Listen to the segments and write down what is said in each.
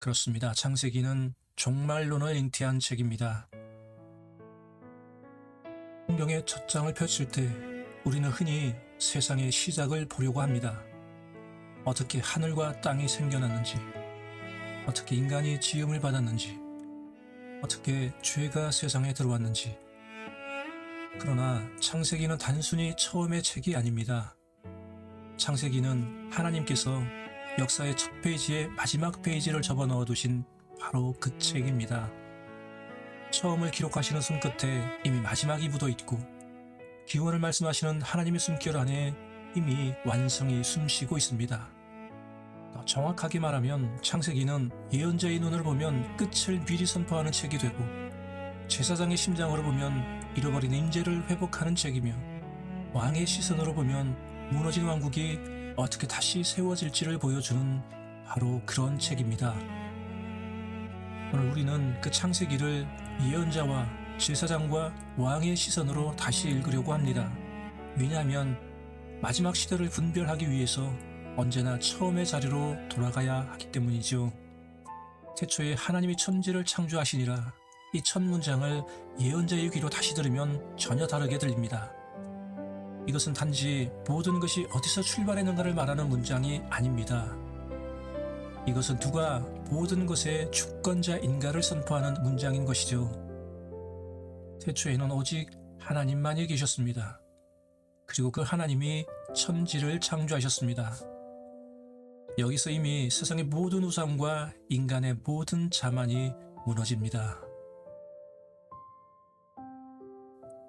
그렇습니다. 창세기는 종말론을 잉태한 책입니다. 성경의 첫 장을 펼칠 때 우리는 흔히 세상의 시작을 보려고 합니다. 어떻게 하늘과 땅이 생겨났는지, 어떻게 인간이 지음을 받았는지, 어떻게 죄가 세상에 들어왔는지. 그러나 창세기는 단순히 처음의 책이 아닙니다. 창세기는 하나님께서 역사의 첫 페이지에 마지막 페이지를 접어넣어 두신 바로 그 책입니다. 처음을 기록하시는 손끝에 이미 마지막이 묻어 있고, 기원을 말씀하시는 하나님의 숨결 안에 이미 완성이 숨쉬고 있습니다. 더 정확하게 말하면 창세기는 예언자의 눈으로 보면 끝을 미리 선포하는 책이 되고, 제사장의 심장으로 보면 잃어버린 임재를 회복하는 책이며, 왕의 시선으로 보면 무너진 왕국이 어떻게 다시 세워질지를 보여주는 바로 그런 책입니다. 오늘 우리는 그 창세기를 예언자와 제사장과 왕의 시선으로 다시 읽으려고 합니다. 왜냐하면 마지막 시대를 분별하기 위해서 언제나 처음의 자리로 돌아가야 하기 때문이죠. 태초에 하나님이 천지를 창조하시니라, 이 첫 문장을 예언자의 귀로 다시 들으면 전혀 다르게 들립니다. 이것은 단지 모든 것이 어디서 출발했는가를 말하는 문장이 아닙니다. 이것은 누가 모든 것의 주권자인가를 선포하는 문장인 것이죠. 태초에는 오직 하나님만이 계셨습니다. 그리고 그 하나님이 천지를 창조하셨습니다. 여기서 이미 세상의 모든 우상과 인간의 모든 자만이 무너집니다.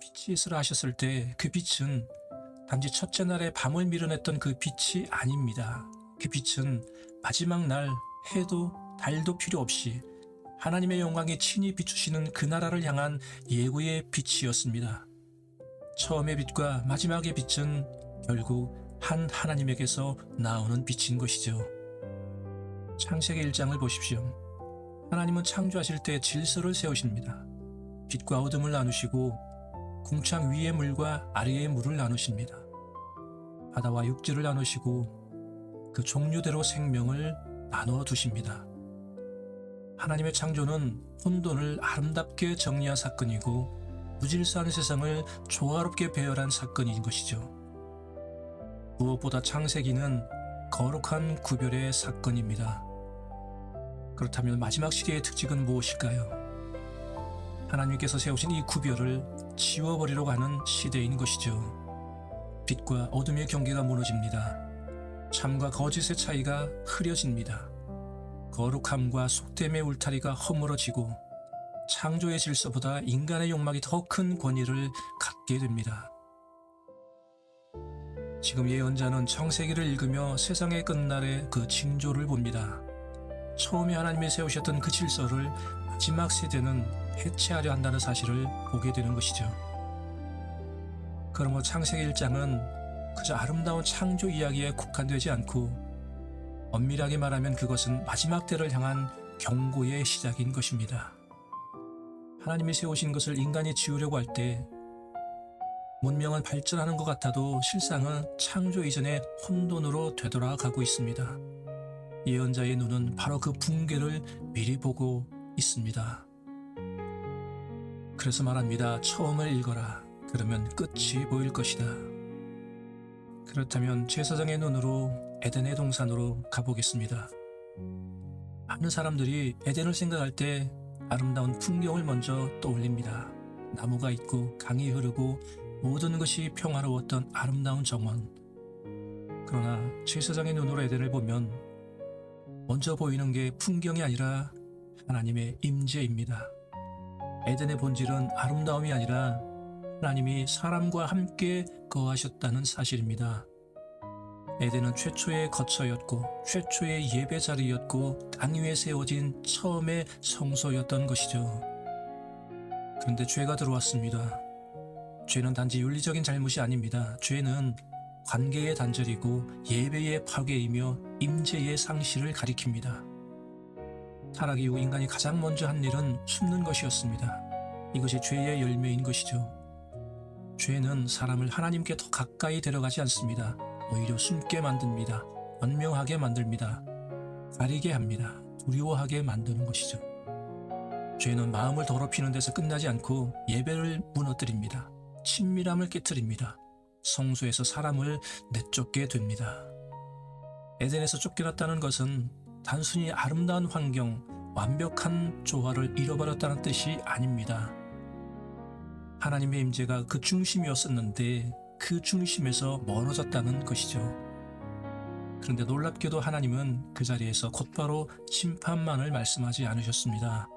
빛이 있으라 하셨을 때 그 빛은 단지 첫째 날에 밤을 밀어냈던 그 빛이 아닙니다. 그 빛은 마지막 날 해도 달도 필요 없이 하나님의 영광이 친히 비추시는 그 나라를 향한 예고의 빛이었습니다. 처음의 빛과 마지막의 빛은 결국 한 하나님에게서 나오는 빛인 것이죠. 창세기 1장을 보십시오. 하나님은 창조하실 때 질서를 세우십니다. 빛과 어둠을 나누시고 궁창 위의 물과 아래의 물을 나누십니다. 바다와 육지를 나누시고 그 종류대로 생명을 나누어 두십니다. 하나님의 창조는 혼돈을 아름답게 정리한 사건이고, 무질서한 세상을 조화롭게 배열한 사건인 것이죠. 무엇보다 창세기는 거룩한 구별의 사건입니다. 그렇다면 마지막 시대의 특징은 무엇일까요? 하나님께서 세우신 이 구별을 지워버리려고 하는 시대인 것이죠. 빛과 어둠의 경계가 무너집니다. 참과 거짓의 차이가 흐려집니다. 거룩함과 속됨의 울타리가 허물어지고, 창조의 질서보다 인간의 욕망이 더 큰 권위를 갖게 됩니다. 지금 예언자는 창세기를 읽으며 세상의 끝날의 그 징조를 봅니다. 처음에 하나님이 세우셨던 그 질서를 마지막 세대는 해체하려 한다는 사실을 보게 되는 것이죠. 그러므로 창세기 1장은 그저 아름다운 창조 이야기에 국한되지 않고, 엄밀하게 말하면 그것은 마지막 때를 향한 경고의 시작인 것입니다. 하나님이 세우신 것을 인간이 지우려고 할 때 문명은 발전하는 것 같아도 실상은 창조 이전의 혼돈으로 되돌아가고 있습니다. 예언자의 눈은 바로 그 붕괴를 미리 보고 있습니다. 그래서 말합니다. 처음을 읽어라. 그러면 끝이 보일 것이다. 그렇다면 제사장의 눈으로 에덴의 동산으로 가보겠습니다. 많은 사람들이 에덴을 생각할 때 아름다운 풍경을 먼저 떠올립니다. 나무가 있고 강이 흐르고 모든 것이 평화로웠던 아름다운 정원. 그러나 제사장의 눈으로 에덴을 보면 먼저 보이는 게 풍경이 아니라 하나님의 임재입니다. 에덴의 본질은 아름다움이 아니라 하나님이 사람과 함께 거하셨다는 사실입니다. 에덴은 최초의 거처였고 최초의 예배 자리였고 땅 위에 세워진 처음의 성소였던 것이죠. 그런데 죄가 들어왔습니다. 죄는 단지 윤리적인 잘못이 아닙니다. 죄는 관계의 단절이고 예배의 파괴이며 임재의 상실을 가리킵니다. 타락 이후 인간이 가장 먼저 한 일은 숨는 것이었습니다. 이것이 죄의 열매인 것이죠. 죄는 사람을 하나님께 더 가까이 데려가지 않습니다. 오히려 숨게 만듭니다. 연명하게 만듭니다. 가리게 합니다. 두려워하게 만드는 것이죠. 죄는 마음을 더럽히는 데서 끝나지 않고 예배를 무너뜨립니다. 친밀함을 깨뜨립니다. 성소에서 사람을 내쫓게 됩니다. 에덴에서 쫓겨났다는 것은 단순히 아름다운 환경, 완벽한 조화를 잃어버렸다는 뜻이 아닙니다. 하나님의 임재가 그 중심이었었는데 그 중심에서 멀어졌다는 것이죠. 그런데 놀랍게도 하나님은 그 자리에서 곧바로 심판만을 말씀하지 않으셨습니다.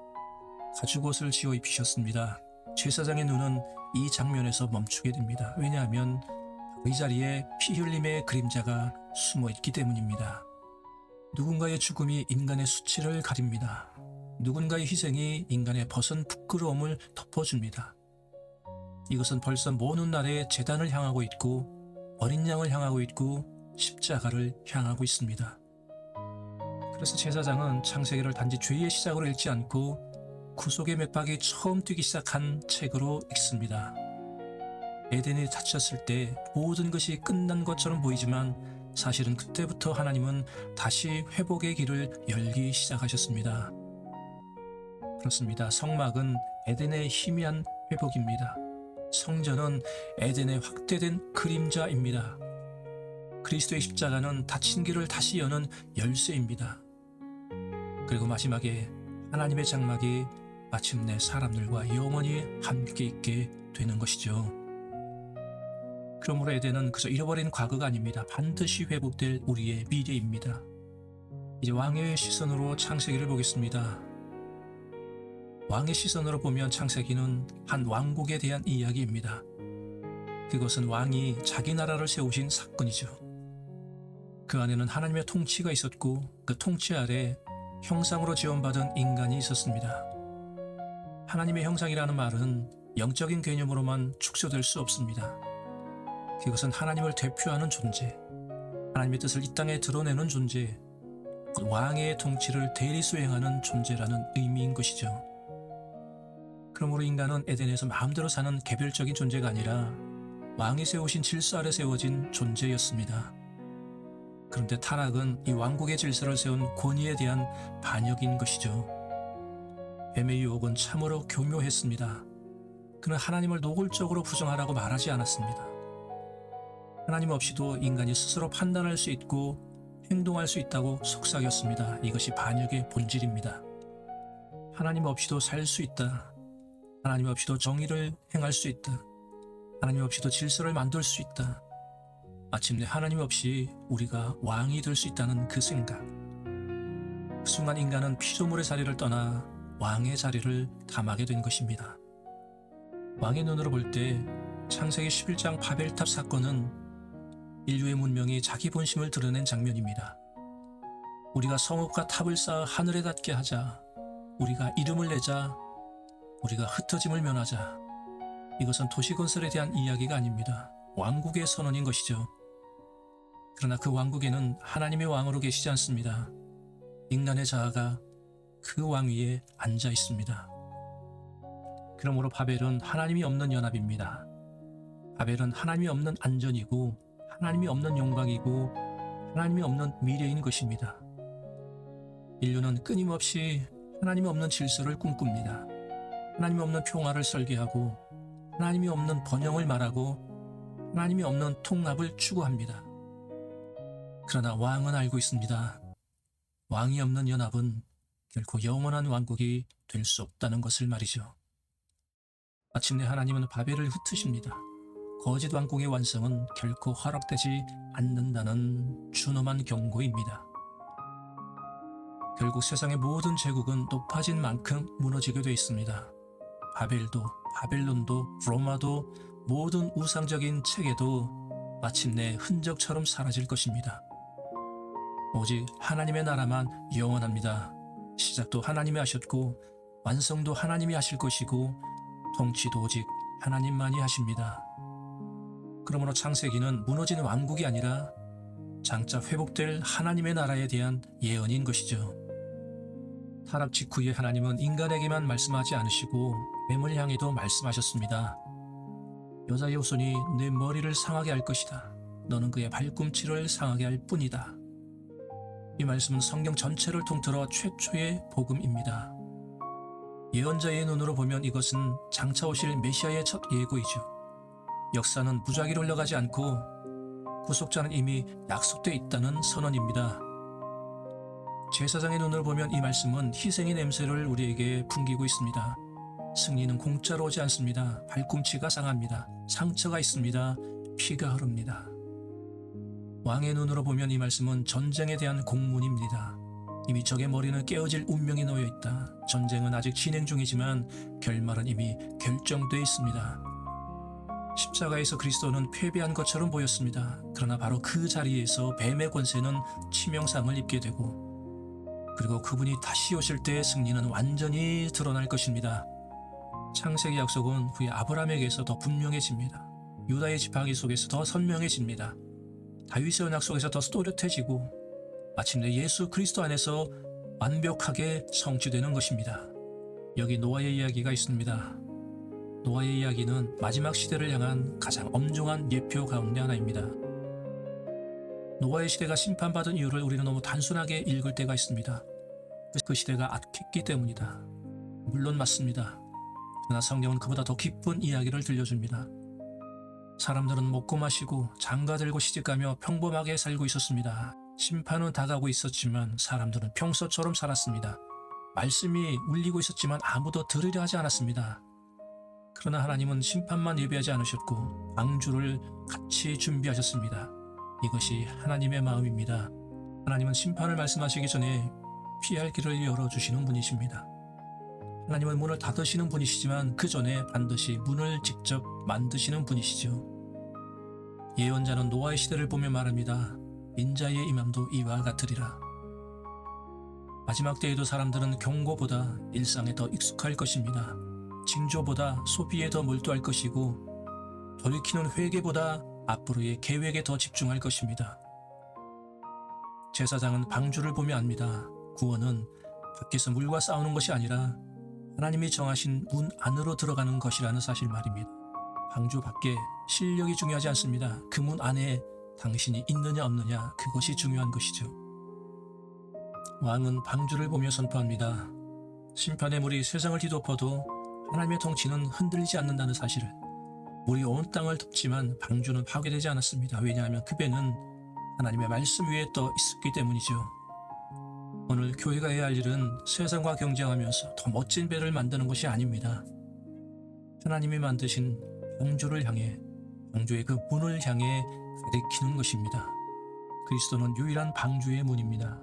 가죽옷을 지어 입히셨습니다. 제사장의 눈은 이 장면에서 멈추게 됩니다. 왜냐하면 이 자리에 피 흘림의 그림자가 숨어 있기 때문입니다. 누군가의 죽음이 인간의 수치를 가립니다. 누군가의 희생이 인간의 벗은 부끄러움을 덮어줍니다. 이것은 벌써 먼 훗날에 제단을 향하고 있고 어린 양을 향하고 있고 십자가를 향하고 있습니다. 그래서 제사장은 창세기를 단지 죄의 시작으로 읽지 않고 구속의 맥박이 처음 뛰기 시작한 책으로 읽습니다. 에덴이 닫혔을 때 모든 것이 끝난 것처럼 보이지만 사실은 그때부터 하나님은 다시 회복의 길을 열기 시작하셨습니다. 그렇습니다. 성막은 에덴의 희미한 회복입니다. 성전은 에덴의 확대된 그림자입니다. 그리스도의 십자가는 닫힌 길을 다시 여는 열쇠입니다. 그리고 마지막에 하나님의 장막이 마침내 사람들과 영원히 함께 있게 되는 것이죠. 그러므로 에덴은 그저 잃어버린 과거가 아닙니다. 반드시 회복될 우리의 미래입니다. 이제 왕의 시선으로 창세기를 보겠습니다. 왕의 시선으로 보면 창세기는 한 왕국에 대한 이야기입니다. 그것은 왕이 자기 나라를 세우신 사건이죠. 그 안에는 하나님의 통치가 있었고 그 통치 아래 형상으로 지원받은 인간이 있었습니다. 하나님의 형상이라는 말은 영적인 개념으로만 축소될 수 없습니다. 그것은 하나님을 대표하는 존재, 하나님의 뜻을 이 땅에 드러내는 존재, 왕의 통치를 대리 수행하는 존재라는 의미인 것이죠. 그러므로 인간은 에덴에서 마음대로 사는 개별적인 존재가 아니라 왕이 세우신 질서 아래 세워진 존재였습니다. 그런데 타락은 이 왕국의 질서를 세운 권위에 대한 반역인 것이죠. 뱀의 유혹은 참으로 교묘했습니다. 그는 하나님을 노골적으로 부정하라고 말하지 않았습니다. 하나님 없이도 인간이 스스로 판단할 수 있고 행동할 수 있다고 속삭였습니다. 이것이 반역의 본질입니다. 하나님 없이도 살 수 있다. 하나님 없이도 정의를 행할 수 있다. 하나님 없이도 질서를 만들 수 있다. 마침내 하나님 없이 우리가 왕이 될 수 있다는 그 생각. 그 순간 인간은 피조물의 자리를 떠나 왕의 자리를 탐하게 된 것입니다. 왕의 눈으로 볼 때 창세기 11장 바벨탑 사건은 인류의 문명이 자기 본심을 드러낸 장면입니다. 우리가 성읍과 탑을 쌓아 하늘에 닿게 하자. 우리가 이름을 내자. 우리가 흩어짐을 면하자. 이것은 도시 건설에 대한 이야기가 아닙니다. 왕국의 선언인 것이죠. 그러나 그 왕국에는 하나님의 왕으로 계시지 않습니다. 인간의 자아가 그 왕 위에 앉아 있습니다. 그러므로 바벨은 하나님이 없는 연합입니다. 바벨은 하나님이 없는 안전이고 하나님이 없는 영광이고 하나님이 없는 미래인 것입니다. 인류는 끊임없이 하나님이 없는 질서를 꿈꿉니다. 하나님이 없는 평화를 설계하고 하나님이 없는 번영을 말하고 하나님이 없는 통합을 추구합니다. 그러나 왕은 알고 있습니다. 왕이 없는 연합은 결코 영원한 왕국이 될 수 없다는 것을 말이죠. 마침내 하나님은 바벨을 흩으십니다. 거짓 왕국의 완성은 결코 허락되지 않는다는 준엄한 경고입니다. 결국 세상의 모든 제국은 높아진 만큼 무너지게 되어 있습니다. 바벨도, 바벨론도, 로마도, 모든 우상적인 체계도 마침내 흔적처럼 사라질 것입니다. 오직 하나님의 나라만 영원합니다. 시작도 하나님이 하셨고 완성도 하나님이 하실 것이고 통치도 오직 하나님만이 하십니다. 그러므로 창세기는 무너진 왕국이 아니라 장차 회복될 하나님의 나라에 대한 예언인 것이죠. 타락 직후에 하나님은 인간에게만 말씀하지 않으시고 뱀을 향해도 말씀하셨습니다. 여자의 후손이 내 머리를 상하게 할 것이다. 너는 그의 발꿈치를 상하게 할 뿐이다. 이 말씀은 성경 전체를 통틀어 최초의 복음입니다. 예언자의 눈으로 보면 이것은 장차 오실 메시아의 첫 예고이죠. 역사는 무작위로 흘러가지 않고 구속자는 이미 약속되어 있다는 선언입니다. 제사장의 눈으로 보면 이 말씀은 희생의 냄새를 우리에게 풍기고 있습니다. 승리는 공짜로 오지 않습니다. 발꿈치가 상합니다. 상처가 있습니다. 피가 흐릅니다. 왕의 눈으로 보면 이 말씀은 전쟁에 대한 공문입니다. 이미 적의 머리는 깨어질 운명이 놓여 있다. 전쟁은 아직 진행 중이지만 결말은 이미 결정되어 있습니다. 십자가에서 그리스도는 패배한 것처럼 보였습니다. 그러나 바로 그 자리에서 뱀의 권세는 치명상을 입게 되고, 그리고 그분이 다시 오실 때 승리는 완전히 드러날 것입니다. 창세기 약속은 후에 아브라함에게서 더 분명해집니다. 유다의 지팡이 속에서 더 선명해집니다. 다윗의 언약 속에서 더 또렷해지고 마침내 예수 그리스도 안에서 완벽하게 성취되는 것입니다. 여기 노아의 이야기가 있습니다. 노아의 이야기는 마지막 시대를 향한 가장 엄중한 예표 가운데 하나입니다. 노아의 시대가 심판받은 이유를 우리는 너무 단순하게 읽을 때가 있습니다. 그 시대가 악했기 때문이다. 물론 맞습니다. 그러나 성경은 그보다 더 깊은 이야기를 들려줍니다. 사람들은 먹고 마시고 장가들고 시집가며 평범하게 살고 있었습니다. 심판은 다가오고 있었지만 사람들은 평소처럼 살았습니다. 말씀이 울리고 있었지만 아무도 들으려 하지 않았습니다. 그러나 하나님은 심판만 예비하지 않으셨고 방주를 같이 준비하셨습니다. 이것이 하나님의 마음입니다. 하나님은 심판을 말씀하시기 전에 피할 길을 열어주시는 분이십니다. 하나님은 문을 닫으시는 분이시지만 그 전에 반드시 문을 직접 만드시는 분이시죠. 예언자는 노아의 시대를 보며 말합니다. 인자의 임함도 이와 같으리라. 마지막 때에도 사람들은 경고보다 일상에 더 익숙할 것입니다. 징조보다 소비에 더 몰두할 것이고 돌이키는 회개보다 앞으로의 계획에 더 집중할 것입니다. 제사장은 방주를 보며 압니다. 구원은 밖에서 물과 싸우는 것이 아니라 하나님이 정하신 문 안으로 들어가는 것이라는 사실 말입니다. 방주 밖에 실력이 중요하지 않습니다. 그 문 안에 당신이 있느냐 없느냐, 그것이 중요한 것이죠. 왕은 방주를 보며 선포합니다. 심판의 물이 세상을 뒤덮어도 하나님의 통치는 흔들리지 않는다는 사실을. 물이 온 땅을 덮지만 방주는 파괴되지 않았습니다. 왜냐하면 그 배는 하나님의 말씀 위에 떠 있었기 때문이죠. 오늘 교회가 해야 할 일은 세상과 경쟁하면서 더 멋진 배를 만드는 것이 아닙니다. 하나님이 만드신 방주를 향해, 방주의 그 문을 향해 가리키는 것입니다. 그리스도는 유일한 방주의 문입니다.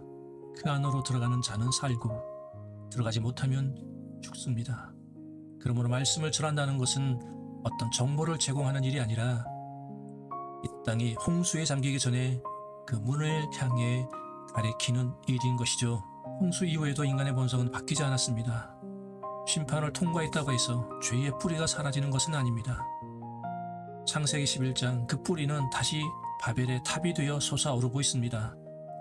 그 안으로 들어가는 자는 살고 들어가지 못하면 죽습니다. 그러므로 말씀을 전한다는 것은 어떤 정보를 제공하는 일이 아니라 이 땅이 홍수에 잠기기 전에 그 문을 향해 가리키는 일인 것이죠. 홍수 이후에도 인간의 본성은 바뀌지 않았습니다. 심판을 통과했다고 해서 죄의 뿌리가 사라지는 것은 아닙니다. 창세기 11장 그 뿌리는 다시 바벨의 탑이 되어 솟아오르고 있습니다.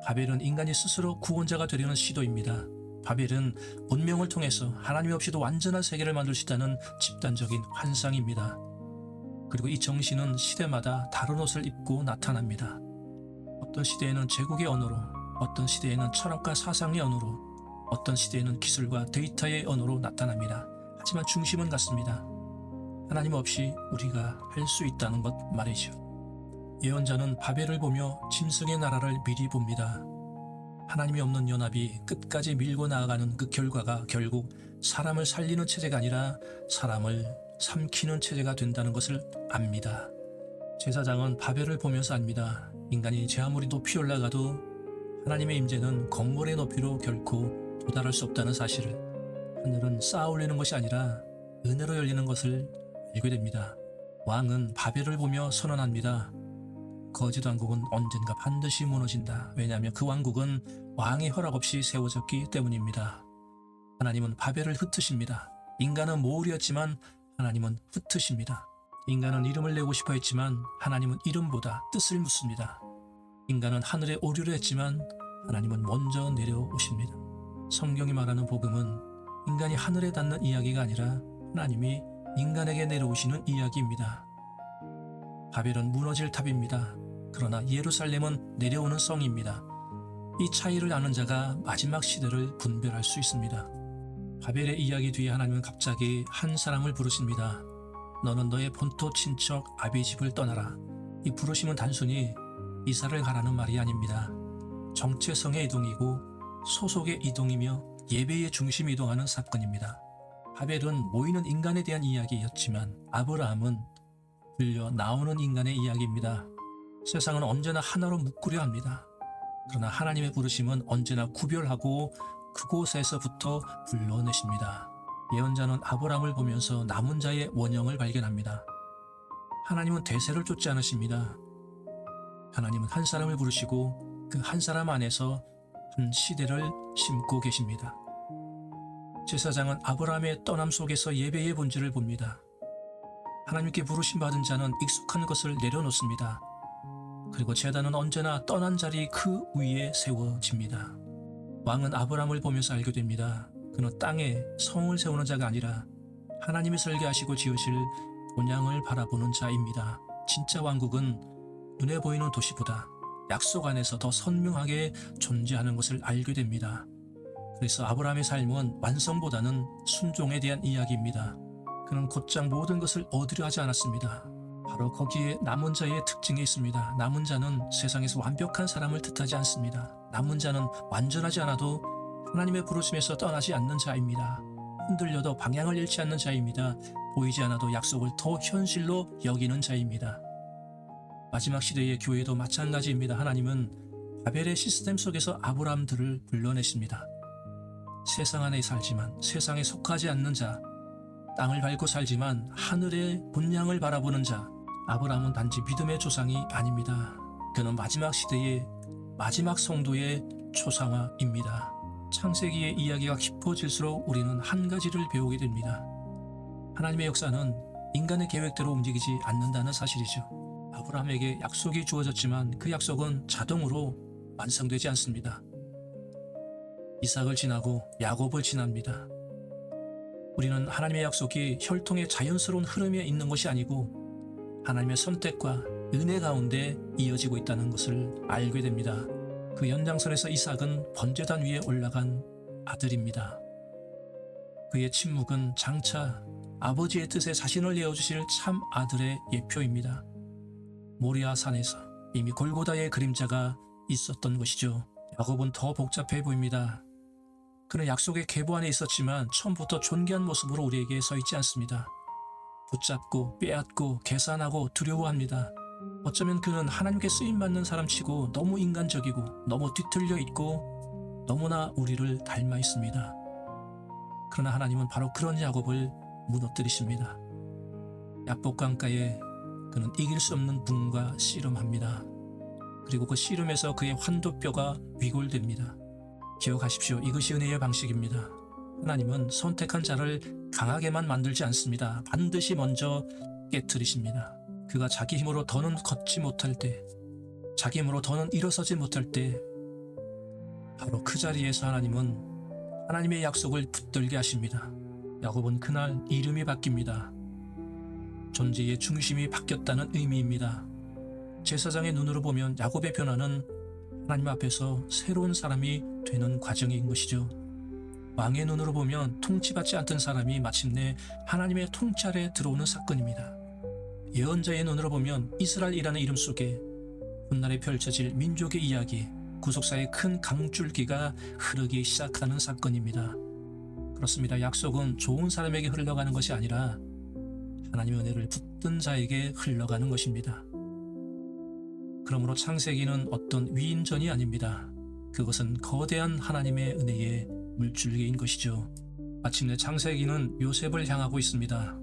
바벨은 인간이 스스로 구원자가 되려는 시도입니다. 바벨은 문명을 통해서 하나님 없이도 완전한 세계를 만들 수 있다는 집단적인 환상입니다. 그리고 이 정신은 시대마다 다른 옷을 입고 나타납니다. 어떤 시대에는 제국의 언어로, 어떤 시대에는 철학과 사상의 언어로, 어떤 시대에는 기술과 데이터의 언어로 나타납니다. 하지만 중심은 같습니다. 하나님 없이 우리가 할 수 있다는 것 말이죠. 예언자는 바벨을 보며 짐승의 나라를 미리 봅니다. 하나님이 없는 연합이 끝까지 밀고 나아가는 그 결과가 결국 사람을 살리는 체제가 아니라 사람을 삼키는 체제가 된다는 것을 압니다. 제사장은 바벨을 보면서 압니다. 인간이 제 아무리 높이 올라가도 하나님의 임재는 건물의 높이로 결코 도달할 수 없다는 사실을, 하늘은 쌓아 올리는 것이 아니라 은혜로 열리는 것을 알게 됩니다. 왕은 바벨을 보며 선언합니다. 거짓 왕국은 언젠가 반드시 무너진다. 왜냐하면 그 왕국은 왕의 허락 없이 세워졌기 때문입니다. 하나님은 바벨을 흩으십니다. 인간은 모울이었지만 하나님은 흩으십니다. 인간은 이름을 내고 싶어 했지만 하나님은 이름보다 뜻을 묻습니다. 인간은 하늘에 오르려 했지만 하나님은 먼저 내려오십니다. 성경이 말하는 복음은 인간이 하늘에 닿는 이야기가 아니라 하나님이 인간에게 내려오시는 이야기입니다. 바벨은 무너질 탑입니다. 그러나 예루살렘은 내려오는 성입니다. 이 차이를 아는 자가 마지막 시대를 분별할 수 있습니다. 바벨의 이야기 뒤에 하나님은 갑자기 한 사람을 부르십니다. 너는 너의 본토 친척 아비 집을 떠나라. 이 부르심은 단순히 이사를 가라는 말이 아닙니다. 정체성의 이동이고 소속의 이동이며 예배의 중심 이동하는 사건입니다. 바벨은 모이는 인간에 대한 이야기였지만 아브라함은 불려 나오는 인간의 이야기입니다. 세상은 언제나 하나로 묶으려 합니다. 그러나 하나님의 부르심은 언제나 구별하고 그곳에서부터 불러내십니다. 예언자는 아브라함을 보면서 남은 자의 원형을 발견합니다. 하나님은 대세를 쫓지 않으십니다. 하나님은 한 사람을 부르시고 그 한 사람 안에서 한 시대를 심고 계십니다. 제사장은 아브라함의 떠남 속에서 예배의 본질을 봅니다. 하나님께 부르심 받은 자는 익숙한 것을 내려놓습니다. 그리고 제단은 언제나 떠난 자리 그 위에 세워집니다. 왕은 아브라함을 보면서 알게 됩니다. 그는 땅에 성을 세우는 자가 아니라 하나님이 설계하시고 지으실 본향을 바라보는 자입니다. 진짜 왕국은 눈에 보이는 도시보다 약속 안에서 더 선명하게 존재하는 것을 알게 됩니다. 그래서 아브라함의 삶은 완성보다는 순종에 대한 이야기입니다. 그는 곧장 모든 것을 얻으려 하지 않았습니다. 바로 거기에 남은 자의 특징이 있습니다. 남은 자는 세상에서 완벽한 사람을 뜻하지 않습니다. 남은 자는 완전하지 않아도 하나님의 부르심에서 떠나지 않는 자입니다. 흔들려도 방향을 잃지 않는 자입니다. 보이지 않아도 약속을 더 현실로 여기는 자입니다. 마지막 시대의 교회도 마찬가지입니다. 하나님은 바벨의 시스템 속에서 아브라함들을 불러내십니다. 세상 안에 살지만 세상에 속하지 않는 자, 땅을 밟고 살지만 하늘의 본향을 바라보는 자, 아브라함은 단지 믿음의 조상이 아닙니다. 그는 마지막 시대의 마지막 성도의 초상화입니다. 창세기의 이야기가 깊어질수록 우리는 한 가지를 배우게 됩니다. 하나님의 역사는 인간의 계획대로 움직이지 않는다는 사실이죠. 아브라함에게 약속이 주어졌지만 그 약속은 자동으로 완성되지 않습니다. 이삭을 지나고 야곱을 지납니다. 우리는 하나님의 약속이 혈통의 자연스러운 흐름에 있는 것이 아니고 하나님의 선택과 은혜 가운데 이어지고 있다는 것을 알게 됩니다. 그 연장선에서 이삭은 번제단 위에 올라간 아들입니다. 그의 침묵은 장차 아버지의 뜻에 자신을 내어주실 참 아들의 예표입니다. 모리아 산에서 이미 골고다의 그림자가 있었던 것이죠. 야곱은 더 복잡해 보입니다. 그는 약속의 계보 안에 있었지만 처음부터 존귀한 모습으로 우리에게 서 있지 않습니다. 붙잡고 빼앗고 계산하고 두려워합니다. 어쩌면 그는 하나님께 쓰임받는 사람치고 너무 인간적이고 너무 뒤틀려 있고 너무나 우리를 닮아 있습니다. 그러나 하나님은 바로 그런 야곱을 무너뜨리십니다. 야복강가에 그는 이길 수 없는 붕과 씨름합니다. 그리고 그 씨름에서 그의 환도뼈가 위골됩니다. 기억하십시오. 이것이 은혜의 방식입니다. 하나님은 선택한 자를 강하게만 만들지 않습니다. 반드시 먼저 깨트리십니다. 그가 자기 힘으로 더는 걷지 못할 때, 자기 힘으로 더는 일어서지 못할 때 바로 그 자리에서 하나님은 하나님의 약속을 붙들게 하십니다. 야곱은 그날 이름이 바뀝니다. 존재의 중심이 바뀌었다는 의미입니다. 제사장의 눈으로 보면 야곱의 변화는 하나님 앞에서 새로운 사람이 되는 과정인 것이죠. 왕의 눈으로 보면 통치받지 않던 사람이 마침내 하나님의 통찰에 들어오는 사건입니다. 예언자의 눈으로 보면 이스라엘이라는 이름 속에 훗날에 펼쳐질 민족의 이야기, 구속사의 큰 강줄기가 흐르기 시작하는 사건입니다. 그렇습니다. 약속은 좋은 사람에게 흘러가는 것이 아니라 하나님의 은혜를 붙든 자에게 흘러가는 것입니다. 그러므로 창세기는 어떤 위인전이 아닙니다. 그것은 거대한 하나님의 은혜의 물줄기인 것이죠. 마침내 창세기는 요셉을 향하고 있습니다.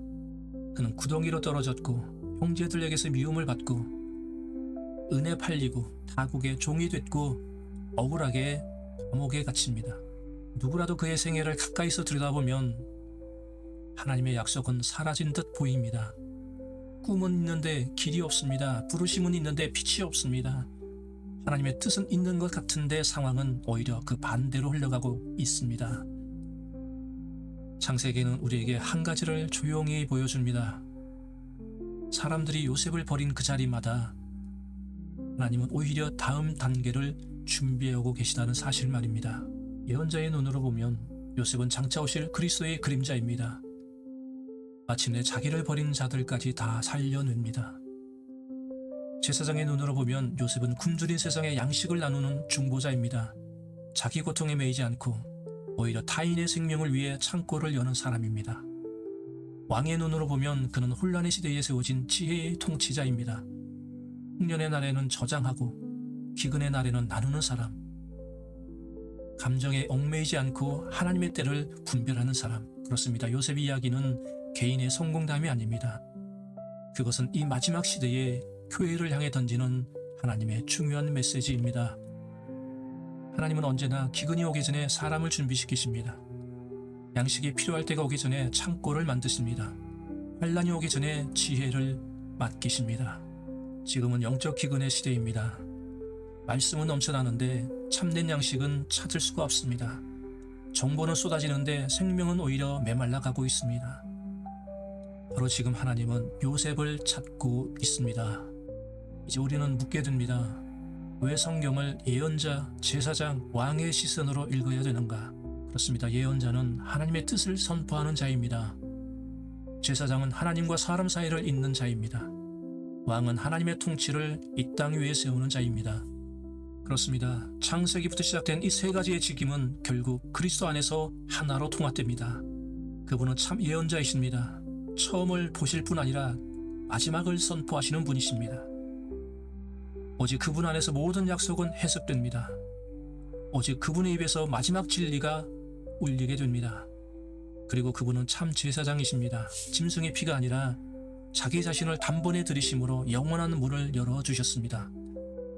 그는 구덩이로 떨어졌고 형제들에게서 미움을 받고 은혜 팔리고 타국의 종이 됐고 억울하게 감옥에 갇힙니다. 누구라도 그의 생애를 가까이서 들여다보면 하나님의 약속은 사라진 듯 보입니다. 꿈은 있는데 길이 없습니다. 부르심은 있는데 빛이 없습니다. 하나님의 뜻은 있는 것 같은데 상황은 오히려 그 반대로 흘러가고 있습니다. 창세기는 우리에게 한 가지를 조용히 보여줍니다. 사람들이 요셉을 버린 그 자리마다 하나님은 오히려 다음 단계를 준비하고 계시다는 사실 말입니다. 예언자의 눈으로 보면 요셉은 장차 오실 그리스도의 그림자입니다. 마침내 자기를 버린 자들까지 다 살려냅니다. 제사장의 눈으로 보면 요셉은 굶주린 세상의 양식을 나누는 중보자입니다. 자기 고통에 매이지 않고 오히려 타인의 생명을 위해 창고를 여는 사람입니다. 왕의 눈으로 보면 그는 혼란의 시대에 세워진 지혜의 통치자입니다. 흉년의 날에는 저장하고 기근의 날에는 나누는 사람, 감정에 얽매이지 않고 하나님의 때를 분별하는 사람. 그렇습니다. 요셉의 이야기는 개인의 성공담이 아닙니다. 그것은 이 마지막 시대에 교회를 향해 던지는 하나님의 중요한 메시지입니다. 하나님은 언제나 기근이 오기 전에 사람을 준비시키십니다. 양식이 필요할 때가 오기 전에 창고를 만드십니다. 환란이 오기 전에 지혜를 맡기십니다. 지금은 영적 기근의 시대입니다. 말씀은 넘쳐나는데 참된 양식은 찾을 수가 없습니다. 정보는 쏟아지는데 생명은 오히려 메말라가고 있습니다. 바로 지금 하나님은 요셉을 찾고 있습니다. 이제 우리는 묻게 됩니다. 왜 성경을 예언자, 제사장, 왕의 시선으로 읽어야 되는가? 그렇습니다. 예언자는 하나님의 뜻을 선포하는 자입니다. 제사장은 하나님과 사람 사이를 잇는 자입니다. 왕은 하나님의 통치를 이 땅 위에 세우는 자입니다. 그렇습니다. 창세기부터 시작된 이 세 가지의 직임은 결국 그리스도 안에서 하나로 통합됩니다. 그분은 참 예언자이십니다. 처음을 보실 뿐 아니라 마지막을 선포하시는 분이십니다. 오직 그분 안에서 모든 약속은 해석됩니다. 오직 그분의 입에서 마지막 진리가 울리게 됩니다. 그리고 그분은 참 제사장이십니다. 짐승의 피가 아니라 자기 자신을 단번에 들이심으로 영원한 문을 열어주셨습니다.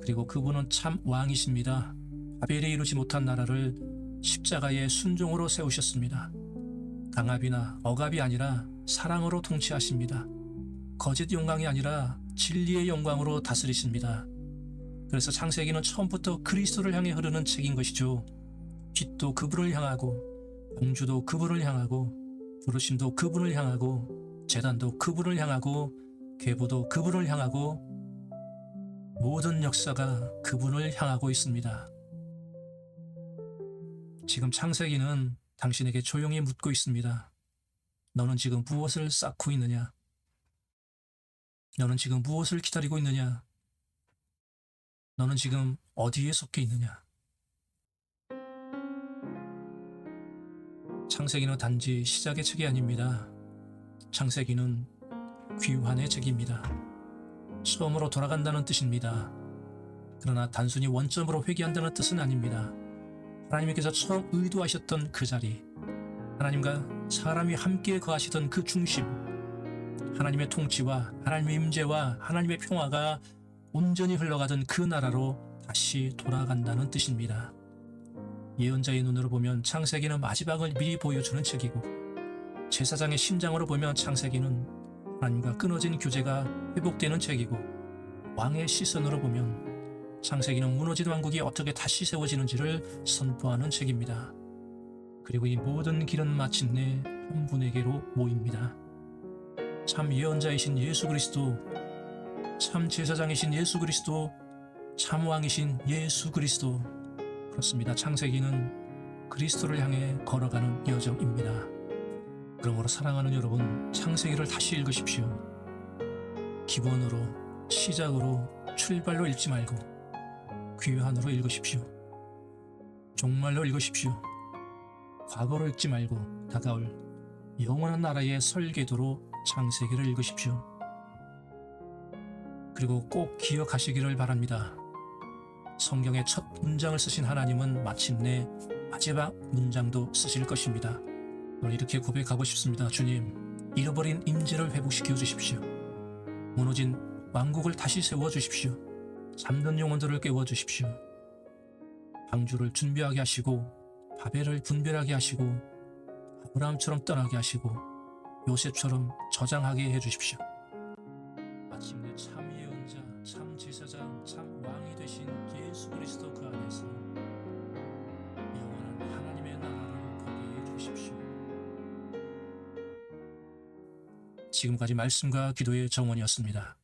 그리고 그분은 참 왕이십니다. 바벨이 이루지 못한 나라를 십자가의 순종으로 세우셨습니다. 강압이나 억압이 아니라 사랑으로 통치하십니다. 거짓 영광이 아니라 진리의 영광으로 다스리십니다. 그래서 창세기는 처음부터 그리스도를 향해 흐르는 책인 것이죠. 빛도 그분을 향하고, 공주도 그분을 향하고, 부르심도 그분을 향하고, 제단도 그분을 향하고, 계보도 그분을 향하고, 모든 역사가 그분을 향하고 있습니다. 지금 창세기는 당신에게 조용히 묻고 있습니다. 너는 지금 무엇을 쌓고 있느냐? 너는 지금 무엇을 기다리고 있느냐? 너는 지금 어디에 속해 있느냐? 창세기는 단지 시작의 책이 아닙니다. 창세기는 귀환의 책입니다. 처음으로 돌아간다는 뜻입니다. 그러나 단순히 원점으로 회귀한다는 뜻은 아닙니다. 하나님께서 처음 의도하셨던 그 자리, 하나님과 사람이 함께 거하시던 그 중심, 하나님의 통치와 하나님의 임재와 하나님의 평화가 온전히 흘러가던 그 나라로 다시 돌아간다는 뜻입니다. 예언자의 눈으로 보면 창세기는 마지막을 미리 보여주는 책이고, 제사장의 심장으로 보면 창세기는 하나님과 끊어진 교제가 회복되는 책이고, 왕의 시선으로 보면 창세기는 무너진 왕국이 어떻게 다시 세워지는지를 선포하는 책입니다. 그리고 이 모든 길은 마침내 한 분에게로 모입니다. 참 예언자이신 예수 그리스도, 참 제사장이신 예수 그리스도, 참 왕이신 예수 그리스도. 그렇습니다. 창세기는 그리스도를 향해 걸어가는 여정입니다. 그러므로 사랑하는 여러분, 창세기를 다시 읽으십시오. 기본으로, 시작으로, 출발로 읽지 말고 귀환으로 읽으십시오. 종말로 읽으십시오. 과거로 읽지 말고 다가올 영원한 나라의 설계도로 창세기를 읽으십시오. 그리고 꼭 기억하시기를 바랍니다. 성경의 첫 문장을 쓰신 하나님은 마침내 마지막 문장도 쓰실 것입니다. 오늘 이렇게 고백하고 싶습니다. 주님, 잃어버린 임재를 회복시켜 주십시오. 무너진 왕국을 다시 세워 주십시오. 잠든 영혼들을 깨워 주십시오. 방주를 준비하게 하시고, 바벨을 분별하게 하시고, 아브라함처럼 떠나게 하시고, 요셉처럼 저장하게 해 주십시오. 마침내 참 예언자, 참 제사장, 참 왕이 되신 예수 그리스도 그 안에서 영원한 하나님의 나라를 거기에 해 주십시오. 지금까지 말씀과 기도의 정원이었습니다.